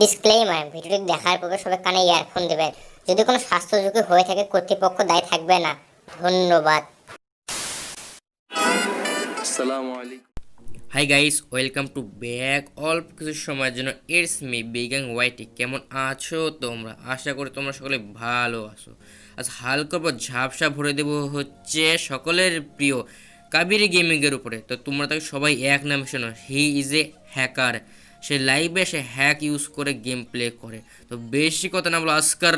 Disclaimer, ভিডিওটি দেখার পূর্বে সবাই কানে ইয়ারফোন দেবেন। যদি কোনো স্বাস্থ্য ঝুঁকি হয়ে থাকে কর্তৃপক্ষ দায়ী থাকবে না। ধন্যবাদ। আসসালামু আলাইকুম। Hi guys, welcome to back. অল্প কিছু সময়ের জন্য ইটস মি বিগাং ওয়াইটি। কেমন আছো তোমরা? আশা করি তোমরা সকলে ভালো আছো। আজ হালকা পর ঝাপসা ভরে দেব হচ্ছে সকলের প্রিয় কাবিরি গেমিংয়ের উপরে। তো তোমরা তাকে সবাই এক নামে শোনো, হি ইজ এ হ্যাকার। সে লাইভে সে হ্যাক ইউজ করে গেম প্লে করে। তো বেশি কথা না বলে আজকার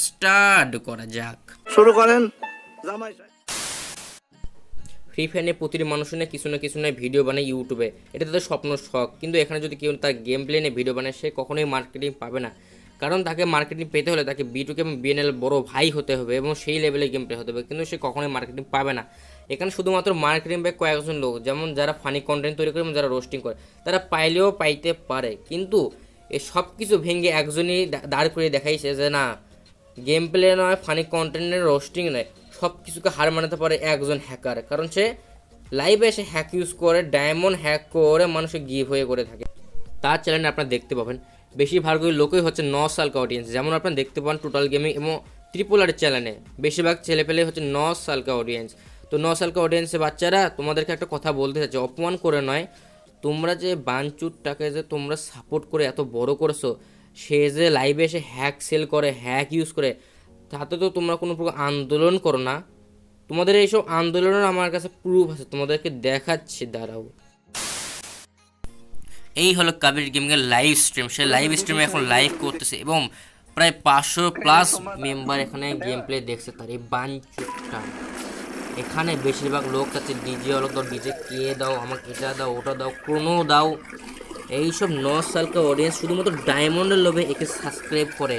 স্টার্ট করা যাক। শুরু করেন জামাই সাহেব। ফ্রি ফায়ার নিয়ে প্রতিটি মানুষের নিয়ে কিছু না ভিডিও বানায় ইউটিউবে, এটা তাদের স্বপ্ন শখ। কিন্তু এখানে যদি কেউ তার গেম প্লে নিয়ে ভিডিও বানায়, সে কখনোই মার্কেটিং পাবে না। কারণ তাকে মার্কেটিং পেতে হলে তাকে বিটুকে এবং বিএনএল বড় ভাই হতে হবে এবং সেই লেভেলে গেম প্লে হতে হবে, কিন্তু সে কখনোই মার্কেটিং পাবে না। এখানে শুধুমাত্র মার্কেটিং পায় কয়েকজন লোক, যেমন যারা ফানি কন্টেন্ট তৈরি করে এবং যারা রোস্টিং করে, তারা পাইলেও পাইতে পারে। কিন্তু এই সব কিছু ভেঙে একজনই দাঁড় করে দেখাইছে যে না, গেম প্লে নয়, ফানি কন্টেন্টের রোস্টিং নয়, সব কিছুকে হার মানাতে পারে একজন হ্যাকার। কারণ সে লাইভে এসে হ্যাক ইউজ করে, ডায়মন্ড হ্যাক করে মানুষের গিভ হয়ে করে থাকে। তার চ্যানেলে আপনারা দেখতে পাবেন বেশিরভাগই লোকই হচ্ছে 9 সালকা অডিয়েন্স। যেমন আপনারা দেখতে পান টোটাল গেমিং এবং ট্রিপল আর চ্যানেলে বেশিরভাগ ছেলেপেলে হচ্ছে 9 সালকা অডিয়েন্স। তো 9 সালকা অডিয়েন্সের বাচ্চারা, তোমাদেরকে একটা কথা বলতে চাচ্ছি, অপমান করে নয়, তোমরা যে বানচুরটাকে যে তোমরা সাপোর্ট করে এত বড় করেছো, সে যে লাইভে এসে হ্যাক সেল করে, হ্যাক ইউজ করে, তাতে তো তোমরা কোনো প্রকার আন্দোলন করো না। তোমাদের এইসব আন্দোলনের আমার কাছে প্রুফ আছে, তোমাদেরকে দেখাচ্ছি, দাঁড়াও। এই হলো কাবির গেমিংয়ের লাইভ স্ট্রিম। সে লাইভ স্ট্রিমে এখন লাইভ করতেছে এবং প্রায় 500+ মেম্বার এখানে গেম প্লে দেখছে তার এই বাঞ্চুটা। এখানে বেশিরভাগ লোক আছে ডিজে অলক দাও, ডিজে কে দাও, আমাকে এটা দাও, ওটা দাও, কোনো দাও। এইসব 9 সালকা অডিয়েন্স শুধুমাত্র ডায়মন্ডের লোভে একে সাবস্ক্রাইব করে।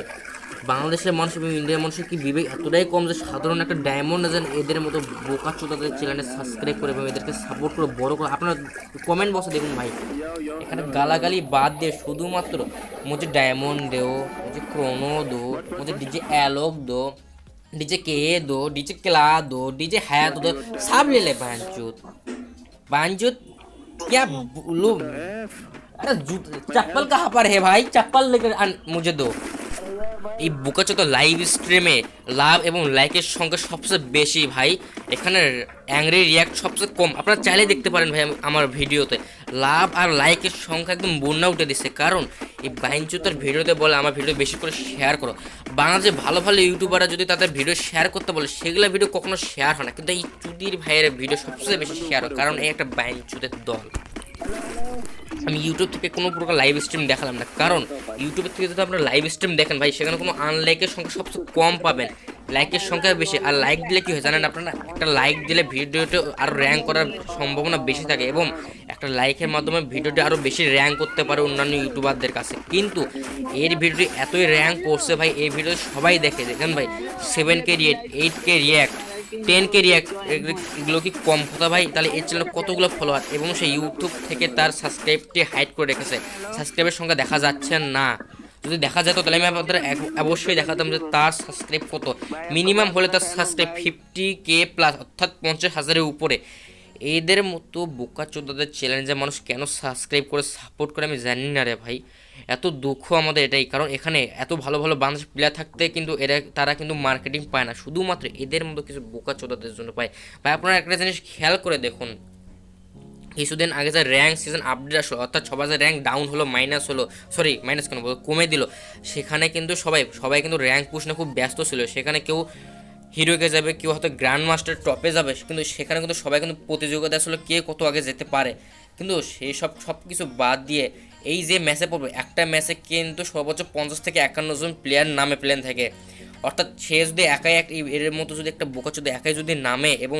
বাংলাদেশের মানুষ এবং ইন্ডিয়ার মানুষের কি বিবেক এতটাই কম যে সাধারণ একটা ডায়মন্ড যেন এদের মতো বোকা চোদাদের চ্যানেলে সাবস্ক্রাইব করে এবং এদেরকে সাপোর্ট করে বড় করে? আপনারা কমেন্ট বক্সে দেখুন ভাই, এখানে গালাগালি বাদ দিয়ে শুধুমাত্র মুझे डायमंड दो, मुझे क्रोनो दो, मुझे डीजे एलोक दो, डीजे के दो, डीजे क्ला दो, डीजे हयात दो, सब ले ले बांचूत बांचूत। क्या बोलूं? अरे चप्पल कहाँ पर है भाई? चप्पल लेकर मुझे दो। এই বোকাচোদা লাইভ স্ট্রিমে লাভ এবং লাইকের সংখ্যা সবচেয়ে বেশি ভাই। এখানে অ্যাংরি রিয়াক্ট সবচেয়ে কম। আপনারা চাইলে দেখতে পারেন ভাই আমার ভিডিওতে লাভ আর লাইকের সংখ্যা একদম বন্যা উঠে দিচ্ছে। কারণ এই বাইনচুতার ভিডিওতে বলে আমার ভিডিও বেশি করে শেয়ার করো। বাংলাদেশে ভালো ভালো ইউটিউবাররা যদি তাদের ভিডিও শেয়ার করতে বলে, সেগুলো ভিডিও কখনো শেয়ার হয় না, কিন্তু এই চুদির ভাইয়ের ভিডিও সবচেয়ে বেশি শেয়ার হয়। কারণ এই একটা বাইনচুতের দল। আমি ইউটিউব থেকে কোনো প্রকার লাইভ স্ট্রিম দেখালাম না, কারণ ইউটিউবের থেকে যদি আপনারা লাইভ স্ট্রিম দেখেন ভাই, সেখানে কোনো আনলাইকের সংখ্যা সবচেয়ে কম পাবেন, লাইকের সংখ্যা বেশি। আর লাইক দিলে কী হয় জানেন আপনারা? একটা লাইক দিলে ভিডিওটা আরও র্যাঙ্ক করার সম্ভাবনা বেশি থাকে এবং একটা লাইকের মাধ্যমে ভিডিওটি আরও বেশি র্যাঙ্ক করতে পারে অন্যান্য ইউটিউবারদের কাছে। কিন্তু এর ভিডিওটি এতই র্যাঙ্ক করছে ভাই, এই ভিডিও সবাই দেখে। দেখেন ভাই, 7K react, 8K react, 10K react, এগুলো কি কম কথা ভাই? তাহলে এই চ্যানেলে কতগুলো ফলোয়ার এবং সে ইউটিউব থেকে তার সাবস্ক্রাইবটি হাইড করে রেখেছে, সাবস্ক্রাইবের সংখ্যা দেখা যাচ্ছে না। যদি দেখা যেত তাহলে আমি আপনাদের অবশ্যই দেখাতাম যে তার সাবস্ক্রাইব কত। মিনিমাম হলে তার সাবস্ক্রাইব 50K+, অর্থাৎ 50,000-এর উপরে। এদের মতো বোকাচোদাদের চ্যালেঞ্জে মানুষ কেন সাবস্ক্রাইব করে সাপোর্ট করে আমি জানি না রে ভাই। এত দুঃখ আমাদের এটাই, কারণ এখানে এত ভালো ভালো বাংলাদেশ প্লেয়ার থাকতে কিন্তু তারা কিন্তু মার্কেটিং পায় না, শুধুমাত্র এদের মতো কিছু বোকাচোদাদের জন্য পায়। ভাই আপনারা একটা জিনিস খেয়াল করে দেখুন, কিছুদিন আগে যে র্যাঙ্ক সিজন আপডেট আসলো, অর্থাৎ সবার যে র্যাঙ্ক ডাউন হলো, মাইনাস হলো, সরি মাইনাস কেন বলবো, কমে দিল, সেখানে কিন্তু সবাই কিন্তু র্যাঙ্ক পুশ নিয়ে খুব ব্যস্ত ছিল। সেখানে কেউ হিরোকে যাবে, কেউ হয়তো গ্র্যান্ড মাস্টার টপে যাবে, কিন্তু সেখানে কিন্তু সবাই কিন্তু প্রতিযোগিতা আসলে কে কত আগে যেতে পারে। কিন্তু সেই সব কিছু বাদ দিয়ে এই যে ম্যাচে পড়বে, একটা ম্যাচে কিন্তু সর্বোচ্চ 50 থেকে 51 জন প্লেয়ার নামে প্লেন থাকে। অর্থাৎ সে যদি একাই এর মতো যদি একটা বোকাচোদা একাই যদি নামে এবং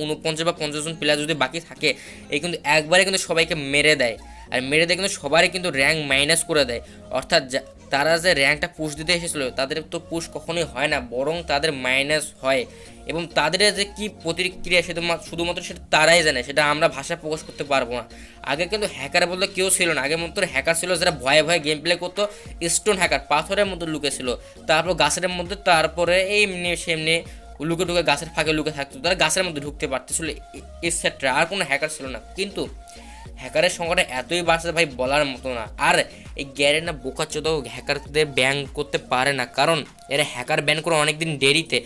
49 বা 50 জন প্লেয়ার যদি বাকি থাকে, এই কিন্তু একবারে কিন্তু সবাইকে মেরে দেয়। আর মেরে দেয় কিন্তু সবারই কিন্তু র্যাঙ্ক মাইনাস করে দেয়। অর্থাৎ তারা যে র্যাঙ্কটা পুশ দিতে এসেছিলো, তাদের তো পুশ কখনোই হয় না, বরং তাদের মাইনাস হয়। এবং তাদের যে কী প্রতিক্রিয়া শুধুমাত্র সেটা তারাই জানে, সেটা আমরা ভাষা প্রকাশ করতে পারবো না। আগে কিন্তু হ্যাকার বলতে কেউ ছিল না, আগে মাত্র হ্যাকার ছিল যারা ভয়ে ভয়ে গেম প্লে করতো। স্টোন হ্যাকার পাথরের মধ্যে লুকেছিল, তারপর গাছের মধ্যে, তারপরে এমনি সেমনি লুকে ঢুকে গাছের ফাঁকে লুকে থাকতো, তারা গাছের মধ্যে ঢুকতে পারতেছিল, এটসেট্রা। আর কোনো হ্যাকার ছিল না। কিন্তু হ্যাকারের সংখ্যাটা এতই বাড়ছে ভাই বলার মতো না। আর এই গ্যারেনা বোকাচোদা হ্যাকারদের ব্যান করতে পারে না, কারণ এরা হ্যাকার ব্যান করে অনেকদিন দেরিতে।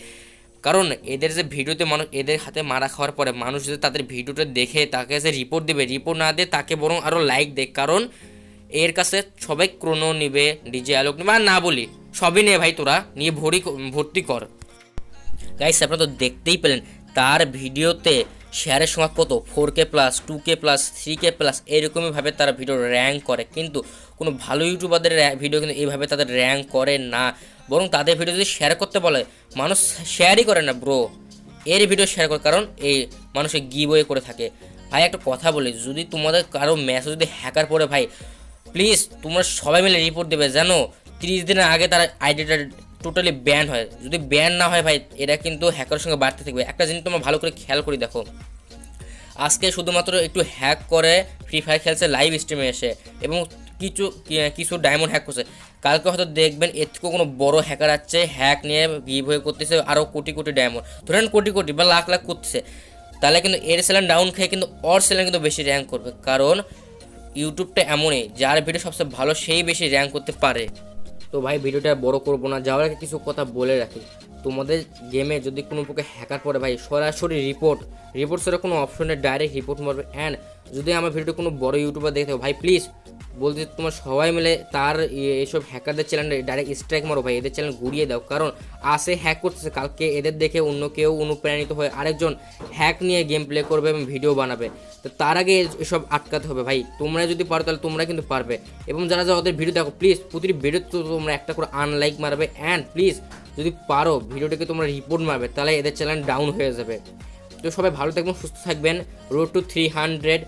কারণ এদের যে ভিডিওতে মানুষ এদের হাতে মারা খাওয়ার পরে মানুষ যদি তাদের ভিডিওটা দেখে তাকে যে রিপোর্ট দেবে, রিপোর্ট না দিয়ে তাকে বরং আরও লাইক দেয়, কারণ এর কাছে সবাই ক্রোনো নিবে, ডিজে আলোক নেবে, আর না বলি সবই নে ভাই, তোরা নিয়ে ভর্তি কর। গাইস আপনারা তো দেখতেই পেলেন তার ভিডিওতে শেয়ারের সংখ্যা কত, 4K+, 2K+, 3K+, এরকমইভাবে তারা ভিডিও র্যাঙ্ক করে। কিন্তু কোনো ভালো ইউটিউবারদের ভিডিও কিন্তু এইভাবে তাদের র্যাঙ্ক করে না, বরং তাদের ভিডিও যদি শেয়ার করতে বলে মানুষ শেয়ারই করে না ব্রো, এর ভিডিও শেয়ার করে, কারণ এই মানুষের গিভওয়ে করে থাকে। ভাই একটা কথা বলি, যদি তোমাদের কারো মেসেজ যদি হ্যাকার পড়ে ভাই প্লিজ তোমরা সবাই মিলে রিপোর্ট দেবে, যেন 30 দিনের আগে তার আইডিটা টোটালি ব্যান হয়। যদি ব্যান না হয় ভাই এরা কিন্তু হ্যাকারের সঙ্গে বাড়তে থাকবে। একটা জিনিস তোমরা ভালো করে খেয়াল করে দেখো, আজকে শুধুমাত্র একটু হ্যাক করে ফ্রি ফায়ার খেলছে লাইভ স্ট্রিমে এসে এবং কিছু ডায়মন্ড হ্যাক করছে, কালকে হয়তো দেখবেন এর থেকেও কোনো বড় হ্যাকার আছে হ্যাক নিয়ে গিভ হয়ে করতেছে আরও কোটি কোটি ডায়মন্ড, ধরেন কোটি কোটি বা লাখ লাখ করতেছে, তাহলে কিন্তু এর চ্যানেল ডাউন খেয়ে কিন্তু ওর চ্যানেল কিন্তু বেশি র্যাঙ্ক করবে। কারণ ইউটিউবটা এমনই, যার ভিডিও সবচেয়ে ভালো সেই বেশি র্যাঙ্ক করতে পারে। তো ভাই ভিডিওটা বড় করবো না, যাওয়ার আগে কিছু কথা বলে রাখি, তোমাদের গেমে যদি কোনো প্রকার হ্যাকার পড়ে ভাই সরাসরি রিপোর্ট ছাড়া কোনো অপশনে ডাইরেক্ট রিপোর্ট মারবে। অ্যান্ড যদি আমার ভিডিওটা কোনো বড় ইউটিউবার দেখতে ভাই প্লিজ বলতে তোমার সবাই মিলে তার এইসব হ্যাকারদের চ্যানেল ডাইরেক্ট স্ট্রাইক মারো ভাই, এদের চ্যানেল ঘুরিয়ে দাও, কারণ আসে হ্যাক করতেছে, কালকে এদের দেখে অন্য কেউ অনুপ্রাণিত হয়ে আরেকজন হ্যাক নিয়ে গেম প্লে করবে এবং ভিডিও বানাবে। তো তার আগে এসব আটকাতে হবে ভাই, তোমরা যদি পারো তাহলে তোমরা কিন্তু পারবে। এবং যারা ওদের ভিডিও দেখো প্লিজ প্রতিটি ভিডিও তো তোমরা একটা করে আনলাইক মারবে, অ্যান্ড প্লিজ যদি পারো ভিডিওটাকে তোমরা রিপোর্ট মারবে, তাহলে এদের চ্যানেল ডাউন হয়ে যাবে। তো সবাই ভালো থাকবেন, সুস্থ থাকবেন। রোড টু 300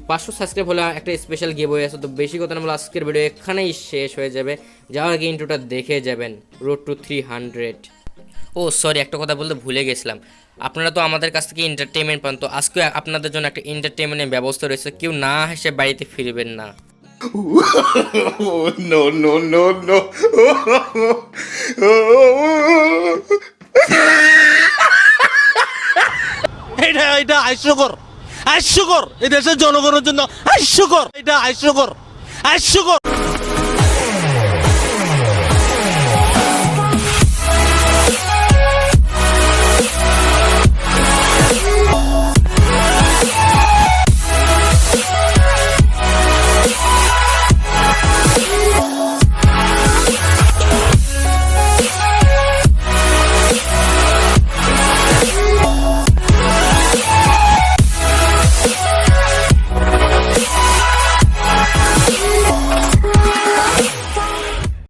500 সাবস্ক্রাইব হলে একটা স্পেশাল গিভওয়ে আছে। তো বেশি কথা না বলে আজকের ভিডিও এখানেই শেষ হয়ে যাবে, যাওয়ার আগে ইন্ট্রোটা দেখে যাবেন। Road two 300। ও সরি, একটা কথা বলতে ভুলে গেছিলাম, আপনারা তো আমাদের কাছ থেকে এন্টারটেনমেন্ট পান, তো আজকে আপনাদের জন্য একটা এন্টারটেনমেন্টের ব্যবস্থা রয়েছে, কেউ না হেসে বাড়িতে ফিরবেন না। No, no, no, no. এটা হাস্যকর, এই দেশের জনগণের জন্য হাস্যকর, এটা হাস্যকর।